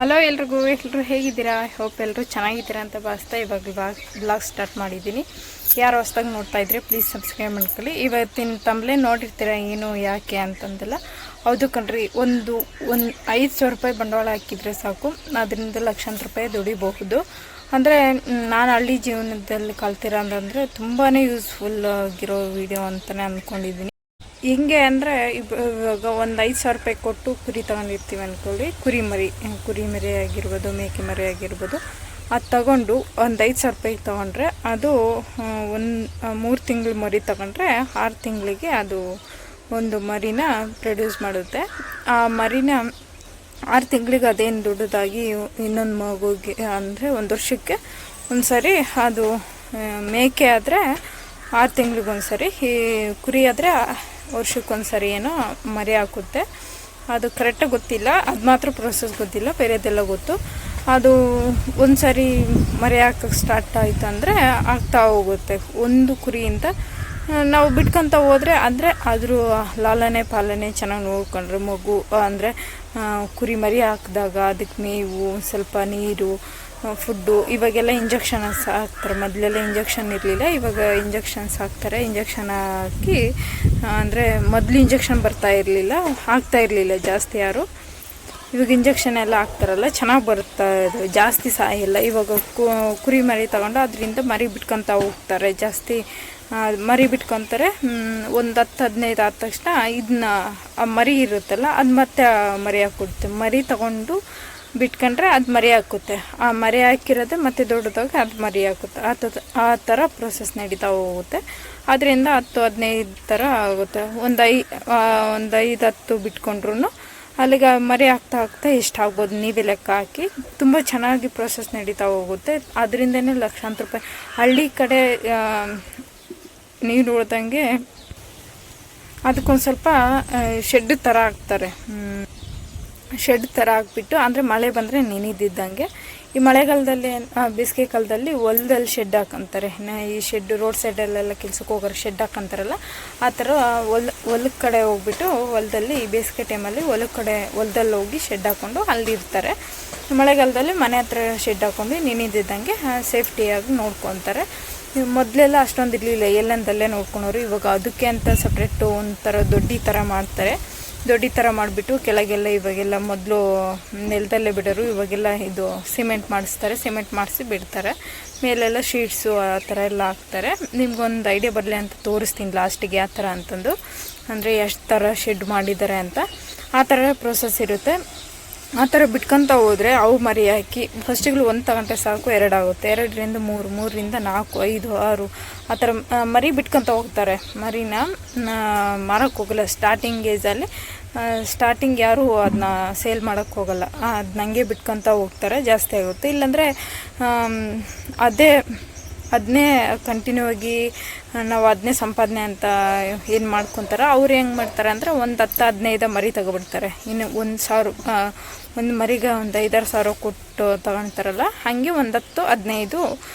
Hello ಎಲ್ಲರೂ ಹೇಗಿದ್ದೀರಾ? Hope ಎಲ್ಲರೂ ಚೆನ್ನಾಗಿದ್ದೀರಾ ಅಂತ ಭಾವಿಸ್ತಾ ಇವಾಗ ಬ್ಲಾಗ್ ಸ್ಟಾರ್ಟ್ ಮಾಡಿದ್ದೀನಿ. ಯಾರು ಹೊಸ್ದಾಗಿ ನೋಡ್ತಾ ಇದ್ರೆ ಪ್ಲೀಸ್ ಸಬ್ಸ್ಕ್ರೈಬ್ ಮಾಡ್ಕೊಳ್ಳಿ. ಇವತ್ತಿನ ತಮ್ಮಲೇ ನೋಡಿರ್ತೀರ ಏನು ಯಾಕೆ ಅಂತಂದೆಲ್ಲ. ಹೌದು ಕಣ್ರಿ, ಒಂದು 5,000 ರೂಪಾಯಿ ಬಂಡವಾಳ ಹಾಕಿದರೆ ಸಾಕು, ಅದರಿಂದ ಲಕ್ಷಾಂತರ ರೂಪಾಯಿ ದುಡಿಬಹುದು. ಅಂದರೆ ನಾನು ಹಳ್ಳಿ ಜೀವನದಲ್ಲಿ ಕಲ್ತಿರೋ ಅಂತಂದರೆ ತುಂಬಾ ಯೂಸ್ಫುಲ್ ಆಗಿರೋ ವಿಡಿಯೋ ಅಂತಲೇ ಅಂದ್ಕೊಂಡಿದ್ದೀನಿ. ಹಿಂಗೆ ಅಂದರೆ ಇವಾಗ ಒಂದು 5,000 ರೂಪಾಯಿ ಕೊಟ್ಟು ಕುರಿ ತೊಗೊಂಡಿರ್ತೀವಿ ಅಂದ್ಕೊಳ್ಳಿ. ಕುರಿ ಮರಿ ಆಗಿರ್ಬೋದು, ಮೇಕೆ ಮರಿ ಆಗಿರ್ಬೋದು. ಅದು ತಗೊಂಡು ಒಂದು 5,000 ರೂಪಾಯಿ ತೊಗೊಂಡ್ರೆ ಅದು ಒಂದು 3 ತಿಂಗಳು ಮರಿ ತೊಗೊಂಡ್ರೆ 6 ತಿಂಗಳಿಗೆ ಅದು ಒಂದು ಮರಿನ ಪ್ರೊಡ್ಯೂಸ್ ಮಾಡುತ್ತೆ. ಆ ಮರಿನ 6 ತಿಂಗಳಿಗೆ ಅದೇನು ದೊಡ್ಡದಾಗಿ ಇನ್ನೊಂದು ಮಗುಗೆ ಅಂದರೆ 1 ವರ್ಷಕ್ಕೆ ಒಂದು ಸರಿ, ಅದು ಮೇಕೆ ಆದರೆ 6 ತಿಂಗಳಿಗೊಂದು ಸರಿ, ಈ ಕುರಿ ಆದರೆ ವರ್ಷಕ್ಕೊಂದು ಸರಿ ಏನೋ ಮರಿ ಹಾಕುತ್ತೆ. ಅದು ಕರೆಕ್ಟಾಗಿ ಗೊತ್ತಿಲ್ಲ, ಅದು ಮಾತ್ರ ಪ್ರೊಸೆಸ್ ಗೊತ್ತಿಲ್ಲ, ಬೇರೆದೆಲ್ಲ ಗೊತ್ತು. ಅದು ಒಂದು ಸರಿ ಮರಿ ಹಾಕಕ್ಕೆ ಸ್ಟಾರ್ಟ್ ಆಯಿತು ಅಂದರೆ ಆಗ್ತಾ ಹೋಗುತ್ತೆ. ಒಂದು ಕುರಿಯಿಂದ ನಾವು ಬಿಟ್ಕೊತ ಹೋದರೆ ಅಂದರೆ ಅದ್ರ ಲಾಲನೆ ಪಾಲನೆ ಚೆನ್ನಾಗಿ ನೋಡ್ಕೊಂಡ್ರೆ ಮಗು ಅಂದರೆ ಕುರಿ ಮರಿ ಹಾಕಿದಾಗ ಅದಕ್ಕೆ ಮೇವು, ಸ್ವಲ್ಪ ನೀರು, ಫುಡ್ಡು, ಇವಾಗೆಲ್ಲ ಇಂಜೆಕ್ಷನ್ಸ್ ಹಾಕ್ತಾರೆ. ಮೊದಲೆಲ್ಲ ಇಂಜೆಕ್ಷನ್ ಇರಲಿಲ್ಲ, ಇವಾಗ ಇಂಜೆಕ್ಷನ್ಸ್ ಹಾಕ್ತಾರೆ. ಇಂಜೆಕ್ಷನ್ ಹಾಕಿ ಅಂದರೆ ಮೊದಲು ಇಂಜೆಕ್ಷನ್ ಹಾಕ್ತಾ ಇರಲಿಲ್ಲ ಜಾಸ್ತಿ ಯಾರು. ಇವಾಗ ಇಂಜೆಕ್ಷನ್ ಎಲ್ಲ ಹಾಕ್ತಾರಲ್ಲ, ಚೆನ್ನಾಗಿ ಬರುತ್ತಾ ಇದು, ಜಾಸ್ತಿ ಸಾಯಿಲ್ಲ. ಇವಾಗ ಕುರಿ ಮರಿ ತಗೊಂಡು ಅದರಿಂದ ಮರಿ ಬಿಟ್ಕೊತ ಹೋಗ್ತಾರೆ. ಜಾಸ್ತಿ ಮರಿ ಬಿಟ್ಕೊತಾರೆ. ಒಂದು 10-15 ಆದ ತಕ್ಷಣ ಇದನ್ನ ಮರಿ ಇರುತ್ತಲ್ಲ, ಅದು ಮತ್ತೆ ಮರಿ ಹಾಕ್ಕೊಡುತ್ತೆ. ಮರಿ ತಗೊಂಡು ಬಿಟ್ಕೊಂಡ್ರೆ ಅದು ಮರಿ ಹಾಕುತ್ತೆ. ಆ ಮರಿ ಹಾಕಿರೋದೆ ಮತ್ತೆ ದೊಡ್ಡದಾಗಿ ಅದು ಮರಿ ಹಾಕುತ್ತೆ. ಆ ಥರ ಪ್ರೊಸೆಸ್ ನಡೀತಾ ಹೋಗುತ್ತೆ. ಅದರಿಂದ 10-15 ಥರ ಆಗುತ್ತೆ. ಒಂದು 5-10 ಬಿಟ್ಕೊಂಡ್ರು ಅಲ್ಲಿಗೆ ಮರಿ ಆಗ್ತಾ ಎಷ್ಟು ಆಗ್ಬೋದು ನೀವೇ ಲೆಕ್ಕ ಹಾಕಿ. ತುಂಬ ಚೆನ್ನಾಗಿ ಪ್ರೊಸೆಸ್ ನಡೀತಾ ಹೋಗುತ್ತೆ. ಅದರಿಂದನೇ ಲಕ್ಷಾಂತರ ರೂಪಾಯಿ. ಹಳ್ಳಿ ಕಡೆ ನೀವು ನೋಡ್ದಂಗೆ ಅದಕ್ಕೊಂದು ಸ್ವಲ್ಪ ಶೆಡ್ ಥರ ಹಾಕ್ತಾರೆ. ಶೆಡ್ ಥರ ಹಾಕ್ಬಿಟ್ಟು, ಅಂದರೆ ಮಳೆ ಬಂದರೆ ನೆನೆದಿದ್ದಂಗೆ. ಈ ಮಳೆಗಾಲದಲ್ಲಿ ಬೇಸಿಗೆ ಕಾಲದಲ್ಲಿ ಹೊಲದಲ್ಲಿ ಶೆಡ್ ಹಾಕೊಂತಾರೆ. ಈ ಶೆಡ್ ರೋಡ್ ಸೈಡಲ್ಲೆಲ್ಲ ಕೆಲ್ಸಕ್ಕೆ ಹೋಗೋರು ಶೆಡ್ ಹಾಕೊಂತಾರಲ್ಲ, ಆ ಥರ ಹೊಲದ ಕಡೆ ಹೋಗ್ಬಿಟ್ಟು ಹೊಲದಲ್ಲಿ ಬೇಸಿಗೆ ಟೈಮಲ್ಲಿ ಹೊಲದಲ್ಲಿ ಹೋಗಿ ಶೆಡ್ ಹಾಕ್ಕೊಂಡು ಅಲ್ಲಿರ್ತಾರೆ. ಮಳೆಗಾಲದಲ್ಲಿ ಮನೆ ಹತ್ರ ಶೆಡ್ ಹಾಕ್ಕೊಂಡು ನೆನೆದಿದ್ದಂಗೆ ಸೇಫ್ಟಿಯಾಗಿ ನೋಡ್ಕೊತಾರೆ. ಮೊದಲೆಲ್ಲ ಅಷ್ಟೊಂದು ಇರಲಿಲ್ಲ, ಎಲ್ಲಂದಲ್ಲೇ ನೋಡ್ಕೊಳೋರು. ಇವಾಗ ಅದಕ್ಕೆ ಅಂತ ಸಪ್ರೇಟು ಒಂಥರ ದೊಡ್ಡಿ ಥರ ಮಾಡ್ತಾರೆ. ದೊಡ್ಡಿ ಥರ ಮಾಡಿಬಿಟ್ಟು ಕೆಳಗೆಲ್ಲ ಇವಾಗೆಲ್ಲ ಮೊದಲು ನೆಲದಲ್ಲೇ ಬಿಡೋರು, ಇವಾಗೆಲ್ಲ ಇದು ಸಿಮೆಂಟ್ ಮಾಡಿಸ್ತಾರೆ. ಸಿಮೆಂಟ್ ಮಾಡಿಸಿ ಬಿಡ್ತಾರೆ. ಮೇಲೆಲ್ಲ ಶೀಟ್ಸು ಆ ಥರ ಎಲ್ಲ ಹಾಕ್ತಾರೆ. ನಿಮ್ಗೊಂದು ಐಡಿಯಾ ಬರಲಿ ಅಂತ ತೋರಿಸ್ತೀನಿ ಲಾಸ್ಟಿಗೆ ಯಾವ ಥರ ಅಂತಂದು, ಅಂದರೆ ಎಷ್ಟು ಥರ ಶೆಡ್ ಮಾಡಿದ್ದಾರೆ ಅಂತ. ಆ ಥರ ಪ್ರೋಸೆಸ್ ಇರುತ್ತೆ. ಆ ಥರ ಬಿಟ್ಕೊತ ಹೋದರೆ ಅವು ಮರಿ ಹಾಕಿ ಫಸ್ಟಿಗಳು 1 ತಗೊಂಡ್ರೆ ಸಾಕು, 2 ಆಗುತ್ತೆ, 2ರಿಂದ 3, 3ರಿಂದ 4, 5, 6 ಆ ಥರ ಮರಿ ಬಿಟ್ಕೊತ ಹೋಗ್ತಾರೆ. ಮರಿನ ಮಾರೋಕ್ಕೆ ಹೋಗಲ್ಲ ಸ್ಟಾರ್ಟಿಂಗ್ ಏಜಲ್ಲಿ. ಸ್ಟಾರ್ಟಿಂಗ್ ಯಾರೂ ಅದನ್ನ ಸೇಲ್ ಮಾಡೋಕ್ಕೆ ಹೋಗಲ್ಲ, ಅದು ನನಗೆ ಬಿಟ್ಕೊತ ಹೋಗ್ತಾರೆ. ಜಾಸ್ತಿ ಆಗುತ್ತೆ. ಇಲ್ಲಾಂದರೆ ಅದನ್ನೇ ಕಂಟಿನ್ಯೂ ಆಗಿ ನಾವು ಅದನ್ನೇ ಸಂಪಾದನೆ ಅಂತ ಏನು ಮಾಡ್ಕೊತಾರೆ. ಅವ್ರು ಹೆಂಗೆ ಮಾಡ್ತಾರೆ ಅಂದರೆ ಒಂದು 10-15 ಮರಿ ತಗೊಬಿಡ್ತಾರೆ. ಇನ್ನು ಒಂದು ಮರಿಗೆ ಒಂದು 5-6 ಸಾವಿರ ಕೊಟ್ಟು ತಗೊಳ್ತಾರಲ್ಲ, ಹಾಗೆ ಒಂದು 10-15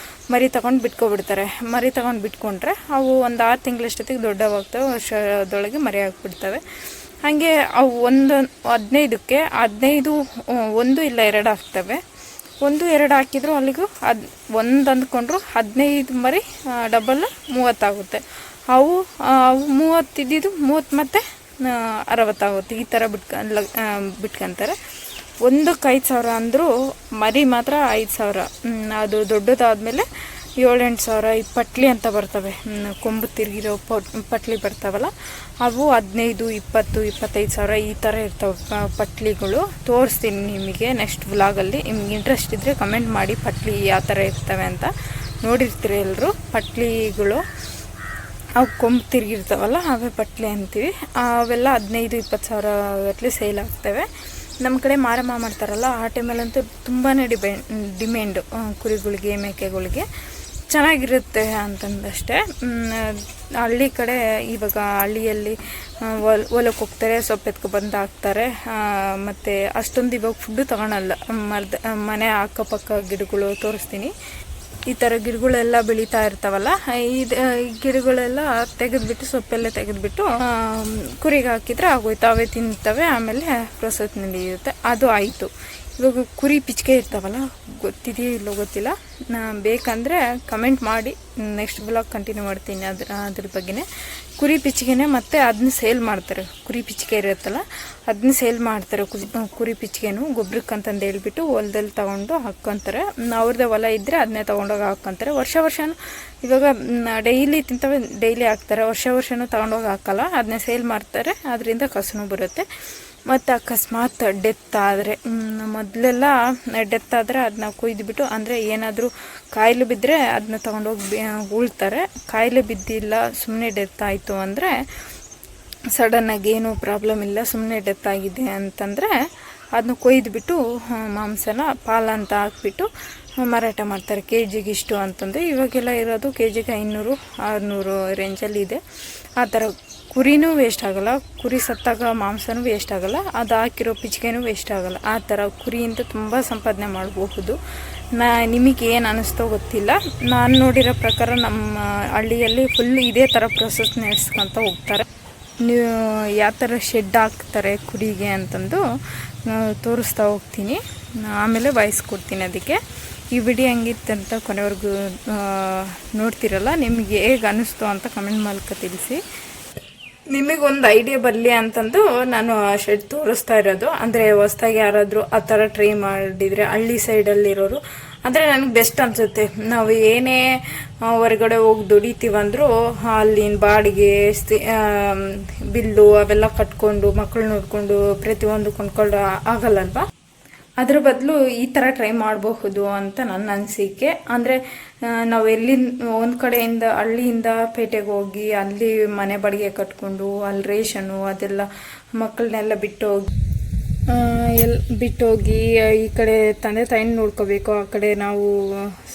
ಮರಿ ತಗೊಂಡು ಬಿಟ್ಕೊಬಿಡ್ತಾರೆ. ಮರಿ ತಗೊಂಡು ಬಿಟ್ಕೊಂಡ್ರೆ ಅವು ಒಂದು 6 ತಿಂಗಳಷ್ಟೊತ್ತಿಗೆ ದೊಡ್ಡವಾಗ್ತವೆ. ವರ್ಷದೊಳಗೆ ಮರಿ ಹಾಕ್ಬಿಡ್ತವೆ. ಹಾಗೆ ಅವು 15ಕ್ಕೆ 15 1 ಇಲ್ಲ 2 ಆಗ್ತವೆ. 1-2 ಹಾಕಿದ್ರು ಅಲ್ಲಿಗೂ 1 ಅಂದ್ಕೊಂಡ್ರು 15 ಮರಿ ಡಬಲ್ 30 ಆಗುತ್ತೆ. ಅವು 30 ಇದ್ದಿದ್ದು 30 ಮತ್ತು 60 ಆಗುತ್ತೆ. ಈ ಥರ ಬಿಟ್ಕೊಂತಾರೆ. 1ಕ್ಕೆ 5,000 ಅಂದರೂ ಮರಿ ಮಾತ್ರ 5,000. ಅದು ದೊಡ್ಡದಾದಮೇಲೆ 7-8 ಸಾವಿರ. ಈ ಪಟ್ಲಿ ಅಂತ ಬರ್ತವೆ, ಕೊಂಬು ತಿರುಗಿರೋ ಪಟ್ಲಿ ಬರ್ತಾವಲ್ಲ, ಅವು 15, 20, 25 ಸಾವಿರ ಈ ಥರ ಇರ್ತವೆ ಪಟ್ಲಿಗಳು. ತೋರಿಸ್ತೀನಿ ನಿಮಗೆ ನೆಕ್ಸ್ಟ್ ವ್ಲಾಗಲ್ಲಿ. ನಿಮ್ಗೆ ಇಂಟ್ರೆಸ್ಟ್ ಇದ್ದರೆ ಕಮೆಂಟ್ ಮಾಡಿ ಪಟ್ಲಿ ಯಾವ ಥರ ಇರ್ತವೆ ಅಂತ. ನೋಡಿರ್ತೀರಿ ಎಲ್ಲರೂ ಪಟ್ಲಿಗಳು. ಅವು ಕೊಂಬು ತಿರುಗಿರ್ತಾವಲ್ಲ ಅವೇ ಪಟ್ಲಿ ಅಂತೀವಿ. ಅವೆಲ್ಲ 15-20 ಸಾವಿರ ಗಟ್ಟಲೆ ಸೇಲ್ ಆಗ್ತವೆ. ನಮ್ಮ ಕಡೆ ಮಾರಮ್ಮ ಮಾಡ್ತಾರಲ್ಲ, ಆ ಟೈಮಲ್ಲಂತೂ ತುಂಬಾ ಡಿಮ್ಯಾಂಡು ಕುರಿಗಳಿಗೆ, ಮೇಕೆಗಳಿಗೆ. ಚೆನ್ನಾಗಿರುತ್ತೆ ಅಂತಂದಷ್ಟೇ. ಹಳ್ಳಿ ಕಡೆ ಇವಾಗ ಹಳ್ಳಿಯಲ್ಲಿ ಹೊಲಕ್ಕೆ ಹೋಗ್ತಾರೆ, ಸೊಪ್ಪು ಎತ್ಕೊಬಂದು ಹಾಕ್ತಾರೆ. ಮತ್ತು ಅಷ್ಟೊಂದು ಇವಾಗ ಫುಡ್ಡು ತಗೊಳಲ್ಲ. ಮನೆ ಅಕ್ಕಪಕ್ಕ ಗಿಡಗಳು ತೋರಿಸ್ತೀನಿ. ಈ ಥರ ಗಿಡಗಳೆಲ್ಲ ಬೆಳೀತಾ ಇರ್ತಾವಲ್ಲ, ಈ ಗಿಡಗಳೆಲ್ಲ ತೆಗೆದುಬಿಟ್ಟು, ಸೊಪ್ಪೆಲ್ಲ ತೆಗೆದುಬಿಟ್ಟು ಕುರಿಗೆ ಹಾಕಿದರೆ ಆಗೋಯ್ತು. ಅವೇ ತಿಂತವೆ. ಆಮೇಲೆ ಪ್ರೊಸೆಸ್ ನಡೆಯುತ್ತೆ. ಅದು ಆಯಿತು. ಇವಾಗ ಕುರಿ ಪಿಚ್ಕೆ ಇರ್ತಾವಲ್ಲ, ಗೊತ್ತಿದೆಯೋ ಇಲ್ಲೋ ಗೊತ್ತಿಲ್ಲ, ಬೇಕಂದರೆ ಕಮೆಂಟ್ ಮಾಡಿ, ನೆಕ್ಸ್ಟ್ ಬ್ಲಾಗ್ ಕಂಟಿನ್ಯೂ ಮಾಡ್ತೀನಿ ಅದ್ರ ಬಗ್ಗೆನೇ. ಕುರಿ ಪಿಚ್ಕೆನೆ ಮತ್ತು ಅದನ್ನ ಸೇಲ್ ಮಾಡ್ತಾರೆ. ಕುರಿ ಪಿಚ್ಕೆ ಇರುತ್ತಲ್ಲ ಅದನ್ನ ಸೇಲ್ ಮಾಡ್ತಾರೆ. ಕುರಿ ಪಿಚ್ಕೆನು ಗೊಬ್ಬರಕ್ಕಂತಂದು ಹೇಳ್ಬಿಟ್ಟು ಹೊಲದಲ್ಲಿ ತೊಗೊಂಡು ಹಾಕ್ಕೊತಾರೆ. ಅವ್ರದ್ದೇ ಹೊಲ ಇದ್ದರೆ ಅದನ್ನೇ ತೊಗೊಂಡೋಗಿ ಹಾಕ್ಕೊತಾರೆ. ವರ್ಷನೂ ಇವಾಗ ಡೈಲಿ ತಿಂತವೆ, ಡೈಲಿ ಹಾಕ್ತಾರೆ. ವರ್ಷನೂ ತೊಗೊಂಡೋಗಿ ಹಾಕಲ್ಲ, ಅದನ್ನೇ ಸೇಲ್ ಮಾಡ್ತಾರೆ. ಅದರಿಂದ ಕಸನೂ ಬರುತ್ತೆ. ಮತ್ತು ಅಕಸ್ಮಾತ್ ಡೆತ್ ಆದರೆ, ಮೊದಲೆಲ್ಲ ಡೆತ್ ಆದರೆ ಅದನ್ನ ಕೊಯ್ದುಬಿಟ್ಟು, ಅಂದರೆ ಏನಾದರೂ ಕಾಯಿಲೆ ಬಿದ್ದರೆ ಅದನ್ನ ತೊಗೊಂಡೋಗಿ ಉಳ್ತಾರೆ. ಕಾಯಿಲೆ ಬಿದ್ದಿಲ್ಲ, ಸುಮ್ಮನೆ ಡೆತ್ ಆಯಿತು ಅಂದರೆ, ಸಡನ್ನಾಗಿ ಏನೂ ಪ್ರಾಬ್ಲಮ್ ಇಲ್ಲ, ಸುಮ್ಮನೆ ಡೆತ್ ಆಗಿದೆ ಅಂತಂದರೆ ಅದನ್ನ ಕೊಯ್ದುಬಿಟ್ಟು ಮಾಂಸನ ಪಾಲಂತ ಹಾಕ್ಬಿಟ್ಟು ಮಾರಾಟ ಮಾಡ್ತಾರೆ. ಕೆ ಜಿಗೆ ಇಷ್ಟು ಅಂತಂದರೆ. ಇವಾಗೆಲ್ಲ ಇರೋದು ಕೆ ಜಿಗೆ 500-600 ರೇಂಜಲ್ಲಿದೆ. ಆ ಥರ ಕುರಿನೂ ವೇಸ್ಟ್ ಆಗೋಲ್ಲ, ಕುರಿ ಸತ್ತಾಗ ಮಾಂಸನೂ ವೇಸ್ಟ್ ಆಗೋಲ್ಲ, ಅದು ಹಾಕಿರೋ ಪಿಚ್ಕೆನೂ ವೇಸ್ಟ್ ಆಗೋಲ್ಲ. ಆ ಥರ ಕುರಿಯಿಂದ ತುಂಬ ಸಂಪಾದನೆ ಮಾಡಬಹುದು. ನಿಮಗೆ ಏನು ಅನ್ನಿಸ್ತೋ ಗೊತ್ತಿಲ್ಲ, ನಾನು ನೋಡಿರೋ ಪ್ರಕಾರ ನಮ್ಮ ಹಳ್ಳಿಯಲ್ಲಿ ಫುಲ್ ಇದೇ ಥರ ಪ್ರೊಸೆಸ್ ನಡೆಸ್ಕೊತ ಹೋಗ್ತಾರೆ. ನೀವು ಯಾವ ಥರ ಶೆಡ್ ಹಾಕ್ತಾರೆ ಕುರಿಗೆ ಅಂತಂದು ತೋರಿಸ್ತಾ ಹೋಗ್ತೀನಿ, ಆಮೇಲೆ ವಾಯ್ಸ್ ಕೊಡ್ತೀನಿ ಅದಕ್ಕೆ. ಈ ವಿಡಿಯೋ ಹೆಂಗಿತ್ತಂತ ಕೊನೆವರೆಗೂ ನೋಡ್ತಿರಲ್ಲ, ನಿಮಗೆ ಹೇಗೆ ಅನ್ನಿಸ್ತು ಅಂತ ಕಮೆಂಟ್ ಮೂಲಕ ತಿಳಿಸಿ. ನಿಮಗೊಂದು ಐಡಿಯಾ ಬರಲಿ ಅಂತಂದು ನಾನು ಶೆಡ್ ತೋರಿಸ್ತಾ ಇರೋದು. ಅಂದರೆ ಹೊಸ್ದಾಗಿ ಯಾರಾದರೂ ಆ ಥರ ಟ್ರೈ ಮಾಡಿದರೆ ಹಳ್ಳಿ ಸೈಡಲ್ಲಿರೋರು, ಅಂದರೆ ನನಗೆ ಬೆಸ್ಟ್ ಅನಿಸುತ್ತೆ. ನಾವು ಏನೇ ಹೊರಗಡೆ ಹೋಗಿ ದುಡಿತೀವಂದ್ರೂ ಅಲ್ಲಿನ ಬಾಡಿಗೆ, ಬಿಲ್ಲು ಅವೆಲ್ಲ ಕಟ್ಕೊಂಡು ಮಕ್ಕಳು ನೋಡಿಕೊಂಡು ಪ್ರತಿಯೊಂದು ಕೊಂಡ್ಕೊಂಡು ಆಗಲ್ಲಲ್ವ. ಅದ್ರ ಬದಲು ಈ ಥರ ಟ್ರೈ ಮಾಡಬಹುದು ಅಂತ ನನ್ನ ಅನಿಸಿಕೆ. ಅಂದರೆ ನಾವು ಒಂದು ಕಡೆಯಿಂದ ಹಳ್ಳಿಯಿಂದ ಪೇಟೆಗೆ ಹೋಗಿ ಅಲ್ಲಿ ಮನೆ ಬಾಡಿಗೆ ಕಟ್ಕೊಂಡು ಅಲ್ಲಿ ರೇಷನ್ನು ಅದೆಲ್ಲ ಮಕ್ಕಳನ್ನೆಲ್ಲ ಬಿಟ್ಟೋಗಿ ಈ ಕಡೆ ತಂದೆ ತಾಯಿನ ನೋಡ್ಕೋಬೇಕು, ಆ ಕಡೆ ನಾವು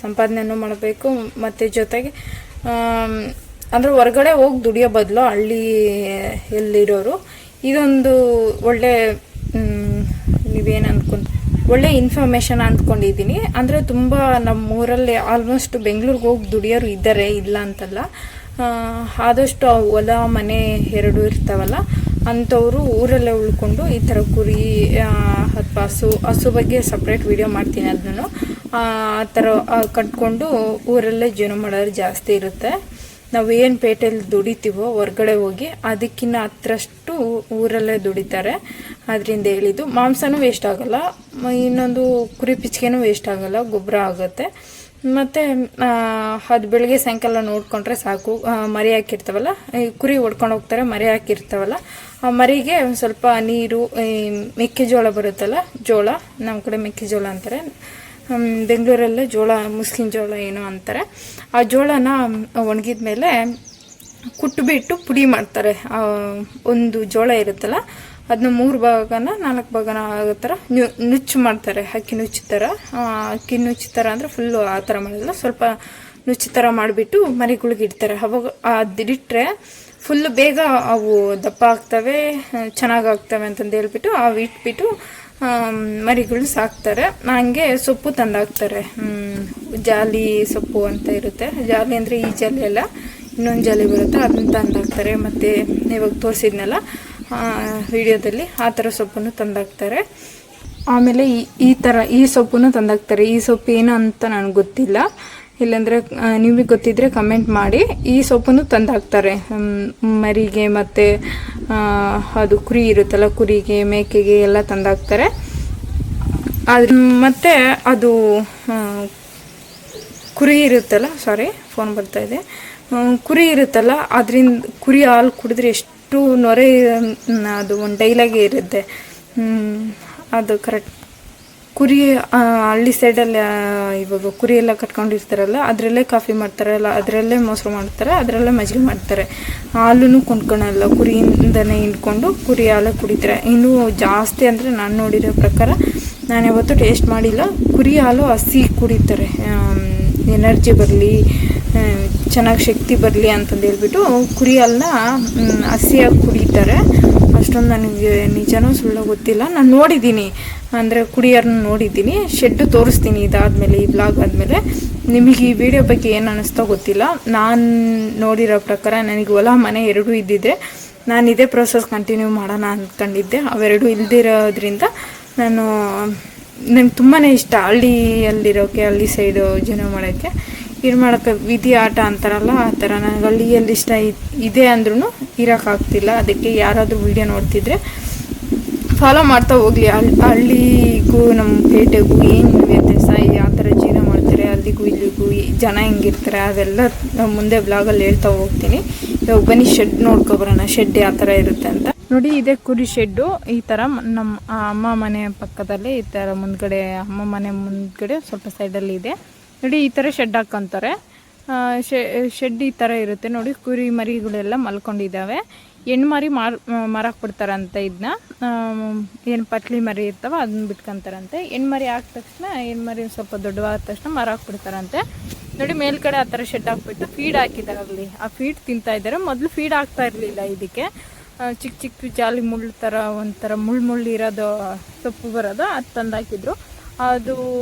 ಸಂಪಾದನೆಯನ್ನು ಮಾಡಬೇಕು, ಮತ್ತು ಜೊತೆಗೆ ಅಂದರೆ ಹೊರಗಡೆ ಹೋಗಿ ದುಡಿಯೋ ಬದಲು ಹಳ್ಳಿ ಎಲ್ಲಿರೋರು ಇದೊಂದು ಒಳ್ಳೆ ನೀವೇನು ಅಂದ್ಕೊಂಡು ಒಳ್ಳೆ ಇನ್ಫಾರ್ಮೇಷನ್ ಅಂದ್ಕೊಂಡಿದ್ದೀನಿ. ಅಂದರೆ ತುಂಬ ನಮ್ಮೂರಲ್ಲಿ ಆಲ್ಮೋಸ್ಟ್ ಬೆಂಗಳೂರಿಗೆ ಹೋಗಿ ದುಡಿಯೋರು ಇದ್ದಾರೆ, ಇಲ್ಲ ಅಂತಲ್ಲ. ಆದಷ್ಟು ಹೊಲ ಮನೆ 2 ಇರ್ತಾವಲ್ಲ ಅಂಥವರು ಊರಲ್ಲೇ ಉಳ್ಕೊಂಡು ಈ ಥರ ಕುರಿ ಅಥವಾ ಹಸು ಬಗ್ಗೆ ಸಪ್ರೇಟ್ ವಿಡಿಯೋ ಮಾಡ್ತೀನಿ. ಅದನ್ನು ಆ ಥರ ಕಟ್ಕೊಂಡು ಊರಲ್ಲೇ ಜೀವನ ಮಾಡೋರು ಜಾಸ್ತಿ ಇರುತ್ತೆ. ನಾವು ಏನು ಪೇಟೆಯಲ್ಲಿ ದುಡಿತೀವೋ ಹೊರ್ಗಡೆ ಹೋಗಿ ಅದಕ್ಕಿಂತ ಹತ್ತರಷ್ಟು ಊರಲ್ಲೇ ದುಡಿತಾರೆ. ಅದರಿಂದ ಹೇಳಿದ್ದು ಮಾಂಸನೂ ವೇಸ್ಟ್ ಆಗೋಲ್ಲ, ಇನ್ನೊಂದು ಕುರಿ ಪಿಚ್ಕೆನೂ ವೇಸ್ಟ್ ಆಗೋಲ್ಲ, ಗೊಬ್ಬರ ಆಗುತ್ತೆ. ಮತ್ತು ಅದು ಬೆಳಗ್ಗೆ ಸಾಯಂಕಾಲ ನೋಡಿಕೊಂಡ್ರೆ ಸಾಕು. ಮರಿ ಹಾಕಿರ್ತಾವಲ್ಲ, ಕುರಿ ಹೊಡ್ಕೊಂಡು ಹೋಗ್ತಾರೆ, ಮರಿ ಹಾಕಿರ್ತಾವಲ್ಲ, ಆ ಮರಿಗೆ ಒಂದು ಸ್ವಲ್ಪ ನೀರು, ಮೆಕ್ಕೆಜೋಳ ಬರುತ್ತಲ್ಲ, ಜೋಳ, ನಮ್ಮ ಕಡೆ ಮೆಕ್ಕೆಜೋಳ ಅಂತಾರೆ, ಬೆಂಗಳೂರಲ್ಲೇ ಜೋಳ, ಮುಸ್ಲಿಂ ಜೋಳ ಏನೋ ಅಂತಾರೆ. ಆ ಜೋಳನ ಒಣಗಿದ ಮೇಲೆ ಕುಟ್ಬಿಟ್ಟು ಪುಡಿ ಮಾಡ್ತಾರೆ. ಒಂದು ಜೋಳ ಇರುತ್ತಲ್ಲ ಅದನ್ನ 3 ಭಾಗನ 4 ಭಾಗನ ಆಗೋ ಥರ ನುಚ್ಚು ಮಾಡ್ತಾರೆ. ಅಕ್ಕಿ ನುಚ್ಚು ಥರ, ಅಕ್ಕಿ ನುಚ್ಚು ಥರ ಅಂದರೆ ಫುಲ್ಲು ಆ ಥರ ಮಾಡಿಲ್ಲ, ಸ್ವಲ್ಪ ನುಚ್ಚು ಥರ ಮಾಡಿಬಿಟ್ಟು ಮರಿಗಳಿಗೆ ಇಡ್ತಾರೆ. ಅವಾಗ ಅದಿಟ್ಟರೆ ಫುಲ್ಲು ಬೇಗ ಅವು ದಪ್ಪ ಆಗ್ತವೆ, ಚೆನ್ನಾಗಾಗ್ತವೆ ಅಂತಂದು ಹೇಳ್ಬಿಟ್ಟು ಅವು ಇಟ್ಬಿಟ್ಟು ಮರಿಗಳು ಸಾಕ್ತಾರೆ. ಹಂಗೆ ಸೊಪ್ಪು ತಂದಾಕ್ತಾರೆ. ಜಾಲಿ ಸೊಪ್ಪು ಅಂತ ಇರುತ್ತೆ, ಜಾಲಿ ಅಂದರೆ ಈ ಜಾಲಿ ಅಲ್ಲ, ಇನ್ನೊಂದು ಜಾಲಿ ಬರುತ್ತೆ, ಅದನ್ನ ತಂದಾಕ್ತಾರೆ. ಮತ್ತು ಇವಾಗ ತೋರಿಸಿದ್ನಲ್ಲ ವಿಡಿಯೋದಲ್ಲಿ ಆ ಥರ ಸೊಪ್ಪನ್ನು ತಂದಾಕ್ತಾರೆ. ಆಮೇಲೆ ಈ ಸೊಪ್ಪನ್ನು ತಂದಾಕ್ತಾರೆ. ಈ ಸೊಪ್ಪು ಏನು ಅಂತ ನನಗೆ ಗೊತ್ತಿಲ್ಲ, ಇಲ್ಲಾಂದರೆ ನಿಮಗೆ ಗೊತ್ತಿದ್ದರೆ ಕಮೆಂಟ್ ಮಾಡಿ. ಈ ಸೊಪ್ಪನ್ನು ತಂದಾಕ್ತಾರೆ ಮರಿಗೆ, ಮತ್ತು ಅದು ಕುರಿ ಇರುತ್ತಲ್ಲ, ಕುರಿಗೆ ಮೇಕೆಗೆ ಎಲ್ಲ ತಂದಾಕ್ತಾರೆ. ಮತ್ತು ಅದು ಕುರಿ ಇರುತ್ತಲ್ಲ, ಫೋನ್ ಬರ್ತಾಯಿದೆ, ಕುರಿ ಇರುತ್ತಲ್ಲ, ಅದರಿಂದ ಕುರಿ ಹಾಲು ಕುಡಿದ್ರೆ ಎಷ್ಟು ನೊರೆ, ಅದು ಒಂದು ಡೈಲಾಗೇ ಇರುತ್ತೆ, ಅದು ಕರೆಕ್ಟ್. ಕುರಿ ಹಳ್ಳಿ ಸೈಡಲ್ಲಿ ಇವಾಗ ಕುರಿ ಎಲ್ಲ ಕಟ್ಕೊಂಡಿರ್ತಾರಲ್ಲ, ಅದರಲ್ಲೇ ಕಾಫಿ ಮಾಡ್ತಾರಲ್ಲ, ಅದರಲ್ಲೇ ಮೊಸರು ಮಾಡ್ತಾರೆ, ಅದರಲ್ಲೇ ಮಜ್ಜಿಗೆ ಮಾಡ್ತಾರೆ. ಹಾಲೂ ಕೊಂಡ್ಕೊಳಲ್ಲ, ಕುರಿಯಿಂದನೇ ಹಿಂಡ್ಕೊಂಡು ಕುರಿ ಹಾಲು ಕುಡಿತಾರೆ. ಇನ್ನೂ ಜಾಸ್ತಿ ಅಂದರೆ ನಾನು ನೋಡಿರೋ ಪ್ರಕಾರ, ನಾನು ಯಾವತ್ತೂ ಟೇಸ್ಟ್ ಮಾಡಿಲ್ಲ, ಕುರಿ ಹಾಲು ಹಸಿ ಕುಡಿತಾರೆ, ಎನರ್ಜಿ ಬರಲಿ, ಚೆನ್ನಾಗಿ ಶಕ್ತಿ ಬರಲಿ ಅಂತಂದು ಹೇಳ್ಬಿಟ್ಟು ಕುರಿ ಹಾಲನ್ನ ಹಸಿಯಾಗಿ ಕುಡಿತಾರೆ. ಅಷ್ಟೊಂದು ನನಗೆ ನಿಜನೋ ಸುಳ್ಳು ಗೊತ್ತಿಲ್ಲ, ನಾನು ನೋಡಿದ್ದೀನಿ, ಅಂದರೆ ಕುಡಿಯೋರನ್ನ ನೋಡಿದ್ದೀನಿ. ಶೆಡ್ಡು ತೋರಿಸ್ತೀನಿ ಇದಾದಮೇಲೆ, ಈ ಬ್ಲಾಗ್ ಆದಮೇಲೆ. ನಿಮಗೆ ಈ ವಿಡಿಯೋ ಬಗ್ಗೆ ಏನು ಅನ್ನಿಸ್ತೋ ಗೊತ್ತಿಲ್ಲ. ನಾನು ನೋಡಿರೋ ಪ್ರಕಾರ ನನಗೆ ಹೊಲ ಮನೆ 2 ಇದ್ದಿದ್ದೆ, ನಾನು ಇದೇ ಪ್ರೊಸೆಸ್ ಕಂಟಿನ್ಯೂ ಮಾಡೋಣ ಅಂದ್ಕೊಂಡಿದ್ದೆ. ಅವೆರಡೂ ಇಲ್ದಿರೋದ್ರಿಂದ ನಾನು ನಂಗೆ ತುಂಬಾ ಇಷ್ಟ ಹಳ್ಳಿಯಲ್ಲಿರೋಕ್ಕೆ, ಹಳ್ಳಿ ಸೈಡು ಜೀವನ ಮಾಡೋಕ್ಕೆ. ಏನು ಮಾಡೋಕ್ಕೆ, ವಿಧಿ ಆಟ ಅಂತಾರಲ್ಲ ಆ ಥರ. ನನಗೆ ಹಳ್ಳಿಯಲ್ಲಿ ಇಷ್ಟ ಇದೆ ಅಂದ್ರೂ ಇರೋಕ್ಕಾಗ್ತಿಲ್ಲ. ಅದಕ್ಕೆ ಯಾರಾದರೂ ವೀಡಿಯೋ ನೋಡ್ತಿದ್ರೆ ಫಾಲೋ ಮಾಡ್ತಾ ಹೋಗಲಿ. ಹಳ್ಳಿಗೂ ನಮ್ಮ ಪೇಟೆಗೂ ಏನು ವ್ಯತ್ಯಾಸ, ಯಾವ ಥರ ಜೀವನ ಮಾಡ್ತಾರೆ, ಅಲ್ಲಿಗೂ ಇಲ್ಲಿಗೂ ಜನ ಹೆಂಗಿರ್ತಾರೆ, ಅದೆಲ್ಲ ಮುಂದೆ ಬ್ಲಾಗಲ್ಲಿ ಹೇಳ್ತಾ ಹೋಗ್ತೀನಿ. ಇವಾಗ ಬನ್ನಿ ಶೆಡ್ ನೋಡ್ಕೊಬರೋಣ, ಶೆಡ್ ಯಾವ ಥರ ಇರುತ್ತೆ ಅಂತ. ನೋಡಿ, ಇದೇ ಕುರಿ ಶೆಡ್ಡು. ಈ ಥರ ನಮ್ಮ ಅಮ್ಮ ಮನೆ ಪಕ್ಕದಲ್ಲೇ ಈ ಥರ ಮುಂದ್ಗಡೆ, ಅಮ್ಮ ಮನೆ ಮುಂದ್ಗಡೆ ಸ್ವಲ್ಪ ಸೈಡಲ್ಲಿ ಇದೆ ನೋಡಿ. ಈ ಥರ ಶೆಡ್ ಹಾಕ್ಕೊಂತಾರೆ. ಶೆಡ್ ಈ ಥರ ಇರುತ್ತೆ ನೋಡಿ. ಕುರಿ ಮರಿಗಳೆಲ್ಲ ಮಲ್ಕೊಂಡಿದ್ದಾವೆ. ಹೆಣ್ಣು ಮರಿ ಮಾರಕ್ಕೆ ಬಿಡ್ತಾರಂತೆ. ಇದನ್ನ ಏನು ಪಟ್ಲಿ ಮರಿ ಇರ್ತಾವ ಅದನ್ನ ಬಿಟ್ಕೊಂತಾರಂತೆ. ಹೆಣ್ಣು ಮರಿ ಹಾಕಿದ ತಕ್ಷಣ, ಹೆಣ್ಣು ಮರಿ ಸ್ವಲ್ಪ ದೊಡ್ಡವಾದ ತಕ್ಷಣ ಮಾರಕ್ಕೆ ಬಿಡ್ತಾರಂತೆ ನೋಡಿ. ಮೇಲ್ಗಡೆ ಆ ಥರ ಶೆಡ್ ಹಾಕ್ಬಿಟ್ಟು ಫೀಡ್ ಹಾಕಿದ್ದಾರೆ. ಅಲ್ಲಿ ಆ ಫೀಡ್ ತಿಂತಾ ಇದ್ದಾರೆ. ಮೊದಲು ಫೀಡ್ ಆಗ್ತಾ ಇರಲಿಲ್ಲ ಇದಕ್ಕೆ. ಚಿಕ್ಕ ಚಿಕ್ಕ ಜಾಲಿ ಮುಳ್ಳು ಥರ ಒಂಥರ ಮುಳ್ಳು ಇರೋದು ಸೊಪ್ಪು ಬರೋದು, ಅದು ತಂದು ಹಾಕಿದ್ರು. ಅದು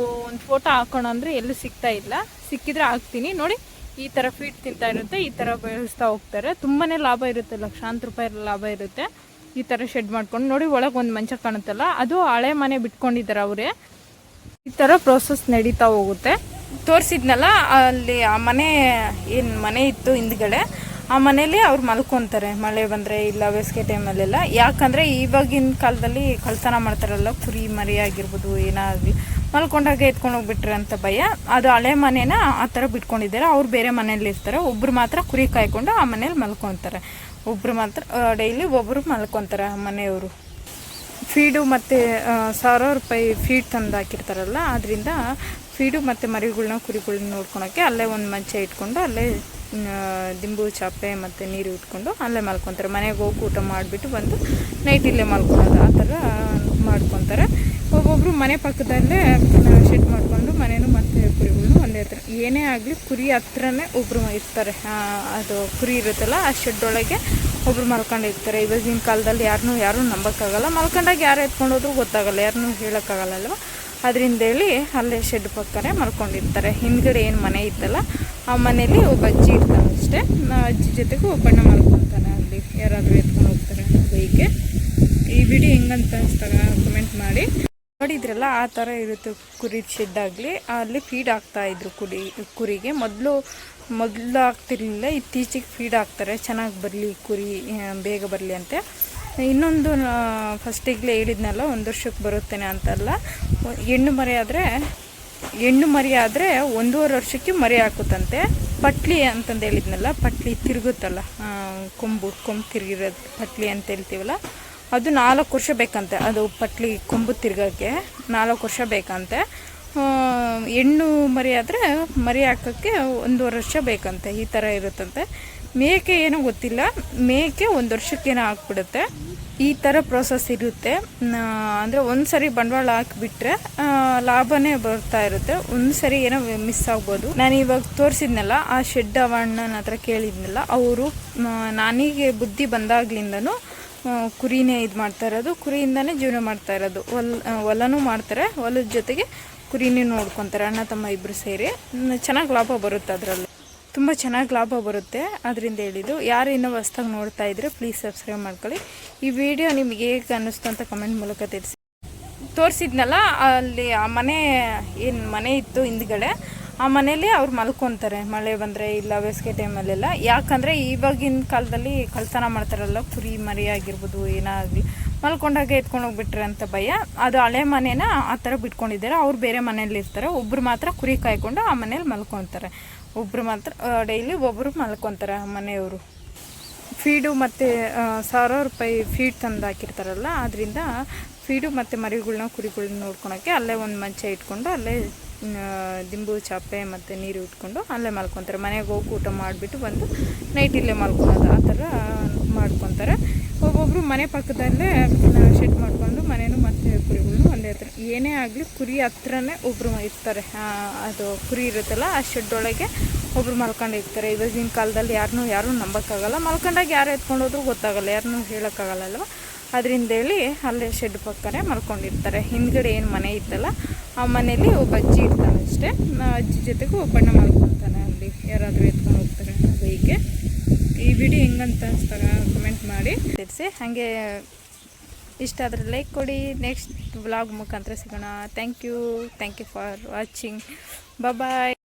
ಒಂದು ಫೋಟೋ ಹಾಕೋಣ ಅಂದರೆ ಎಲ್ಲೂ ಸಿಗ್ತಾ ಇಲ್ಲ. ಸಿಕ್ಕಿದ್ರೆ ಹಾಕ್ತೀನಿ ನೋಡಿ. ಈ ಥರ ಫೀಡ್ ತಿಂತಾ ಇರುತ್ತೆ. ಈ ಥರ ಬೆಳೆಸ್ತಾ ಹೋಗ್ತಾರೆ. ತುಂಬಾ ಲಾಭ ಇರುತ್ತೆ, ಲಕ್ಷಾಂತರ ರೂಪಾಯಿ ಲಾಭ ಇರುತ್ತೆ ಈ ಥರ ಶೆಡ್ ಮಾಡ್ಕೊಂಡು. ನೋಡಿ, ಒಳಗೆ ಒಂದು ಮಂಚ ಕಾಣುತ್ತಲ್ಲ, ಅದು ಹಳೆ ಮನೆ ಬಿಟ್ಕೊಂಡಿದ್ದಾರೆ ಅವರೇ. ಈ ಥರ ಪ್ರೋಸೆಸ್ ನಡೀತಾ ಹೋಗುತ್ತೆ. ತೋರಿಸಿದ್ನಲ್ಲ ಅಲ್ಲಿ ಆ ಮನೆ, ಏನು ಮನೆ ಇತ್ತು ಹಿಂದ್ಗಡೆ, ಆ ಮನೇಲಿ ಅವ್ರು ಮಲ್ಕೊತಾರೆ ಮಳೆ ಬಂದರೆ, ಇಲ್ಲ ಬೇಸಿಗೆ ಟೈಮಲ್ಲೆಲ್ಲ. ಯಾಕಂದರೆ ಇವಾಗಿನ ಕಾಲದಲ್ಲಿ ಕಳ್ತನ ಮಾಡ್ತಾರಲ್ಲ, ಕುರಿ ಮರಿ ಆಗಿರ್ಬೋದು, ಏನಾಗಲಿ ಮಲ್ಕೊಂಡಾಗೆ ಎತ್ಕೊಂಡು ಹೋಗ್ಬಿಟ್ರೆ ಅಂತ ಭಯ. ಅದು ಹಳೆ ಮನೇನ ಆ ಥರ ಬಿಟ್ಕೊಂಡಿದ್ದಾರೆ. ಅವ್ರು ಬೇರೆ ಮನೇಲಿ ಇರ್ತಾರೆ. ಒಬ್ಬರು ಮಾತ್ರ ಕುರಿ ಕಾಯ್ಕೊಂಡು ಆ ಮನೇಲಿ ಮಲ್ಕೊತಾರೆ. ಒಬ್ಬರು ಮಾತ್ರ ಡೈಲಿ ಒಬ್ಬರು ಮಲ್ಕೊತಾರೆ ಆ ಮನೆಯವರು. ಫೀಡು ಮತ್ತು 1000 ರೂಪಾಯಿ ಫೀಡ್ ತಂದು ಹಾಕಿರ್ತಾರಲ್ಲ, ಅದರಿಂದ ಫೀಡು ಮತ್ತು ಮರಿಗಳ್ನ ಕುರಿಗಳ್ನ ನೋಡ್ಕೊಳಕ್ಕೆ ಅಲ್ಲೇ ಒಂದು ಮಂಚ ಇಟ್ಕೊಂಡು, ಅಲ್ಲೇ ದಿಂಬು ಚಾಪೆ ಮತ್ತು ನೀರು ಇಟ್ಕೊಂಡು ಅಲ್ಲೇ ಮಲ್ಕೊತಾರೆ. ಮನೆಗೆ ಹೋಗಿ ಊಟ ಮಾಡಿಬಿಟ್ಟು ಬಂದು ನೈಟ್ ಇಲ್ಲೇ ಮಲ್ಕೊಳೋದು, ಆ ಥರ ಮಾಡ್ಕೊತಾರೆ. ಒಬ್ಬೊಬ್ಬರು ಮನೆ ಪಕ್ಕದಲ್ಲೇ ಶೆಡ್ ಮಾಡಿಕೊಂಡು ಮನೇನು ಮತ್ತು ಕುರಿಗಳ್ನು ಒಂದೇ ಹತ್ರ. ಏನೇ ಆಗಲಿ ಕುರಿ ಹತ್ರನೇ ಒಬ್ಬರು ಇರ್ತಾರೆ. ಅದು ಕುರಿ ಇರುತ್ತಲ್ಲ, ಆ ಶೆಡ್ ಒಳಗೆ ಒಬ್ರು ಮಲ್ಕೊಂಡಿರ್ತಾರೆ. ಇವಾಗಿನ ಕಾಲದಲ್ಲಿ ಯಾರೂ ನಂಬೋಕ್ಕಾಗಲ್ಲ. ಮಲ್ಕೊಂಡಾಗ ಯಾರು ಎತ್ಕೊಂಡೋದ್ರೂ ಗೊತ್ತಾಗಲ್ಲ, ಯಾರನ್ನೂ ಹೇಳೋಕ್ಕಾಗಲ್ಲ ಅಲ್ವ. ಅದರಿಂದ ಹೇಳಿ ಅಲ್ಲೇ ಶೆಡ್ ಪಕ್ಕನೇ ಮಲ್ಕೊಂಡಿರ್ತಾರೆ. ಹಿಂದ್ಗಡೆ ಏನು ಮನೆ ಇತ್ತಲ್ಲ, ಆ ಮನೇಲಿ ಒಬ್ಬ ಅಜ್ಜಿ ಇರ್ತಾನೆ ಅಷ್ಟೇ. ಅಜ್ಜಿ ಜೊತೆಗೂ ಒಬ್ಬಣ್ಣ ಮಲ್ಕೊತಾನೆ. ಅಲ್ಲಿ ಯಾರಾದರೂ ಎತ್ಕೊಂಡು ಹೋಗ್ತಾರೆ ಬೈಕೆ. ಈ ವಿಡಿಯೋ ಹೆಂಗಂತ ಅನಿಸ್ತಾಗ ಕಮೆಂಟ್ ಮಾಡಿ. ನೋಡಿದ್ರಲ್ಲ, ಆ ಥರ ಇರುತ್ತೆ ಕುರಿ ಶೆಡ್ ಆಗಲಿ. ಅಲ್ಲಿ ಫೀಡ್ ಆಗ್ತಾಯಿದ್ರು ಕುರಿಗೆ. ಮೊದಲು ಆಗ್ತಿರ್ಲಿಲ್ಲ, ಇತ್ತೀಚೆಗೆ ಫೀಡ್ ಆಗ್ತಾರೆ. ಚೆನ್ನಾಗಿ ಬರಲಿ ಕುರಿ, ಬೇಗ ಬರಲಿ ಅಂತೆ. ಇನ್ನೊಂದು ಫಸ್ಟಿಗೆ ಹೇಳಿದ್ನಲ್ಲ, 1 ವರ್ಷಕ್ಕೆ ಬರುತ್ತೇನೆ ಅಂತಲ್ಲ. ಹೆಣ್ಣು ಮರಿ ಆದರೆ 1.5 ವರ್ಷಕ್ಕೆ ಮರಿ ಹಾಕುತ್ತಂತೆ. ಪಟ್ಲಿ ಅಂತಂದು ಹೇಳಿದ್ನಲ್ಲ, ಪಟ್ಲಿ ತಿರುಗುತ್ತಲ್ಲ, ಕೊಂಬು ತಿರುಗಿರೋದು ಪಟ್ಲಿ ಅಂತ ಹೇಳ್ತೀವಲ್ಲ, ಅದು 4 ವರ್ಷ ಬೇಕಂತೆ. ಅದು ಪಟ್ಲಿ ಕೊಂಬು ತಿರ್ಗೋಕ್ಕೆ 4 ವರ್ಷ ಬೇಕಂತೆ. ಹೆಣ್ಣು ಮರಿ ಆದರೆ ಮರಿ ಹಾಕೋಕ್ಕೆ 1.5 ವರ್ಷ ಬೇಕಂತೆ. ಈ ಥರ ಇರುತ್ತಂತೆ. ಮೇಕೆ ಏನೋ ಗೊತ್ತಿಲ್ಲ, ಮೇಕೆ 1 ವರ್ಷಕ್ಕೇನೋ ಹಾಕ್ಬಿಡುತ್ತೆ. ಈ ಥರ ಪ್ರೋಸೆಸ್ ಇರುತ್ತೆ. ಅಂದರೆ ಒಂದು ಸರಿ ಬಂಡವಾಳ ಹಾಕಿಬಿಟ್ರೆ ಲಾಭನೇ ಬರ್ತಾ ಇರುತ್ತೆ. ಒಂದು ಸರಿ ಏನೋ ಮಿಸ್ ಆಗ್ಬೋದು. ನಾನು ಇವಾಗ ತೋರಿಸಿದ್ನಲ್ಲ, ಆ ಶೆಡ್ ಅವಣ್ಣನ ಹತ್ರ ಕೇಳಿದ್ನಲ್ಲ, ಅವರು ನನಗೆ ಬುದ್ಧಿ ಬಂದಾಗ್ಲಿಂದನೂ ಕುರಿನೇ ಇದು ಮಾಡ್ತಾ ಇರೋದು, ಕುರಿಯಿಂದನೇ ಜೀವನ ಮಾಡ್ತಾ ಇರೋದು. ಹೊಲನೂ ಮಾಡ್ತಾರೆ, ಹೊಲದ ಜೊತೆಗೆ ಕುರಿನೇ ನೋಡ್ಕೊತಾರೆ. ಅಣ್ಣ ತಮ್ಮ ಇಬ್ಬರು ಸೇರಿ ಚೆನ್ನಾಗಿ ಲಾಭ ಬರುತ್ತೆ. ಅದರಲ್ಲಿ ತುಂಬ ಚೆನ್ನಾಗಿ ಲಾಭ ಬರುತ್ತೆ. ಅದರಿಂದ ಹೇಳಿದ್ದು. ಯಾರು ಇನ್ನೂ ಹೊಸ್ದಾಗಿ ನೋಡ್ತಾ ಇದ್ರೆ ಪ್ಲೀಸ್ ಸಬ್ಸ್ಕ್ರೈಬ್ ಮಾಡ್ಕೊಳ್ಳಿ. ಈ ವಿಡಿಯೋ ನಿಮಗೆ ಹೇಗೆ ಅನ್ನಿಸ್ತು ಅಂತ ಕಮೆಂಟ್ ಮೂಲಕ ತಿಳಿಸಿ. ತೋರಿಸಿದ್ನಲ್ಲ, ಅಲ್ಲಿ ಆ ಮನೆ, ಏನು ಮನೆ ಇತ್ತು ಹಿಂದ್ಗಡೆ, ಆ ಮನೇಲಿ ಅವ್ರು ಮಲ್ಕೊತಾರೆ ಮಳೆ ಬಂದರೆ, ಇಲ್ಲ ಬೇಸಿಗೆ ಟೈಮಲ್ಲೆಲ್ಲ. ಯಾಕಂದರೆ ಇವಾಗಿನ ಕಾಲದಲ್ಲಿ ಕಳ್ತನ ಮಾಡ್ತಾರಲ್ಲ, ಕುರಿ ಮರಿ ಆಗಿರ್ಬೋದು, ಏನಾಗಲಿ ಮಲ್ಕೊಂಡಾಗೆ ಎತ್ಕೊಂಡು ಹೋಗ್ಬಿಟ್ರೆ ಅಂತ ಭಯ. ಅದು ಹಳೆ ಮನೇನ ಆ ಥರ ಬಿಟ್ಕೊಂಡಿದ್ದಾರೆ. ಅವ್ರು ಬೇರೆ ಮನೇಲಿ ಇರ್ತಾರೆ. ಒಬ್ಬರು ಮಾತ್ರ ಕುರಿ ಕಾಯ್ಕೊಂಡು ಆ ಮನೇಲಿ ಮಲ್ಕೊತಾರೆ. ಒಬ್ಬರು ಮಾತ್ರ ಡೈಲಿ ಒಬ್ಬರು ಮಲ್ಕೊತಾರೆ ಆ ಮನೆಯವರು. ಫೀಡು ಮತ್ತು 1000 ರೂಪಾಯಿ ಫೀಡ್ ತಂದು ಹಾಕಿರ್ತಾರಲ್ಲ, ಅದರಿಂದ ಫೀಡು ಮತ್ತು ಮರಿಗಳ್ನ ಕುರಿಗಳ್ನ ನೋಡ್ಕೊಳಕ್ಕೆ ಅಲ್ಲೇ ಒಂದು ಮಂಚ ಇಟ್ಕೊಂಡು, ಅಲ್ಲೇ ದಿಂಬು ಚಾಪೆ ಮತ್ತು ನೀರು ಇಟ್ಕೊಂಡು ಅಲ್ಲೇ ಮಲ್ಕೊತಾರೆ. ಮನೆಗೆ ಹೋಗಿ ಊಟ ಮಾಡಿಬಿಟ್ಟು ಬಂದು ನೈಟ್ ಇಲ್ಲೇ ಮಲ್ಕೊಳೋದು, ಆ ಥರ ಮಾಡ್ಕೊತಾರೆ. ಒಬ್ಬೊಬ್ಬರು ಮನೆ ಪಕ್ಕದಲ್ಲೇ ಶೆಡ್ ಮಾಡಿಕೊಂಡು ಮನೇನು ಮತ್ತು ಕುರಿಗಳ್ನು ಒಂದೇ ಹತ್ರ. ಏನೇ ಆಗಲಿ ಕುರಿ ಹತ್ರನೇ ಒಬ್ಬರು ಇರ್ತಾರೆ. ಅದು ಕುರಿ ಇರುತ್ತಲ್ಲ, ಆ ಶೆಡ್ ಒಳಗೆ ಒಬ್ರು ಮಲ್ಕೊಂಡಿರ್ತಾರೆ. ಇವಾಗಿನ ಕಾಲದಲ್ಲಿ ಯಾರೂ ನಂಬೋಕ್ಕಾಗಲ್ಲ. ಮಲ್ಕೊಂಡಾಗ ಯಾರು ಎತ್ಕೊಂಡೋದ್ರೂ ಗೊತ್ತಾಗಲ್ಲ, ಯಾರನ್ನೂ ಹೇಳೋಕ್ಕಾಗಲ್ಲ ಅಲ್ವ. ಅದರಿಂದ ಹೇಳಿ ಅಲ್ಲೇ ಶೆಡ್ ಪಕ್ಕನೇ ಮಲ್ಕೊಂಡಿರ್ತಾರೆ. ಹಿಂದ್ಗಡೆ ಏನು ಮನೆ ಇತ್ತಲ್ಲ, ಆ ಮನೇಲಿ ಒಬ್ಬ ಅಜ್ಜಿ ಇರ್ತಾನೆ ಅಷ್ಟೇ. ಅಜ್ಜಿ ಜೊತೆಗೂ ಒಬ್ಬಣ್ಣ ಮಲ್ಕೊತಾನೆ. ಅಲ್ಲಿ ಯಾರಾದರೂ ಎತ್ಕೊಂಡು ಹೋಗ್ತಾರೆ ಬೈಕೆ. ಈ ವಿಡಿಯೋ ಹೆಂಗಂತ ಅನಿಸ್ತಾಗ ಕಮೆಂಟ್ ಮಾಡಿ ತಿಳಿಸಿ. ಹಾಗೆ ಇಷ್ಟ ಆದರೆ ಲೈಕ್ ಕೊಡಿ. ನೆಕ್ಸ್ಟ್ ವ್ಲಾಗ್ ಮುಖಾಂತರ ಸಿಗೋಣ. Thank you for watching. Bye.